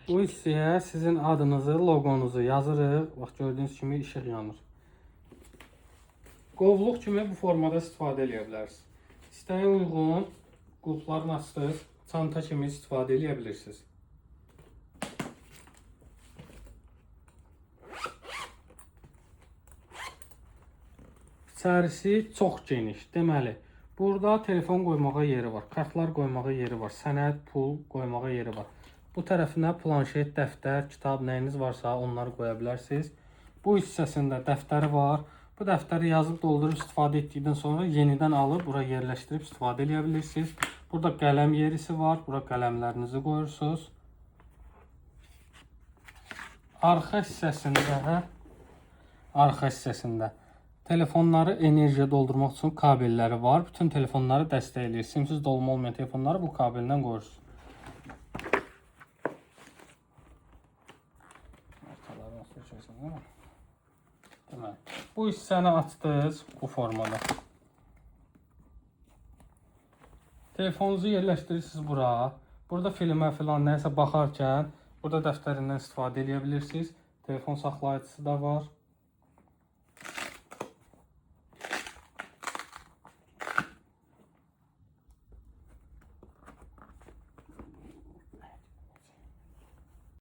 Bu hissəyə sizin adınızı, logonuzu yazırıq. Bax, gördüyünüz kimi işıq yanır. Qovluq kimi bu formada istifadə edə bilərsiniz. İstəyə uyğun qulplarını açdıq, çanta kimi istifadə edə bilirsiniz. İçərisi çox geniş. Deməli, burada telefon qoymağa yeri var, kartlar qoymağa yeri var, sənəd, pul qoymağa yeri var. Bu tərəfinə planşet, dəftər, kitab, nəyiniz varsa onları qoya bilərsiniz. Bu hissəsində dəftəri var. Bu dəftəri yazıb doldurub istifadə etdikdən sonra yenidən alıb bura yerləşdirib istifadə edə bilirsiniz. Burada qələm yerisi var. Bura qələmlərinizi qoyursunuz. Arxa hissəsində telefonları enerjiyə doldurmaq üçün kabelləri var. Bütün telefonları dəstəkləyir. Simsiz dolma olmayan telefonları bu kabeldən qoyursunuz. Bu hissəni açdınız bu formada. Telefonunuzu yerləşdirirsiniz bura. Burada filmə filan nəsə baxarkən burada dəftərindən istifadə edə bilirsiniz. Telefon saxlayıcısı da var.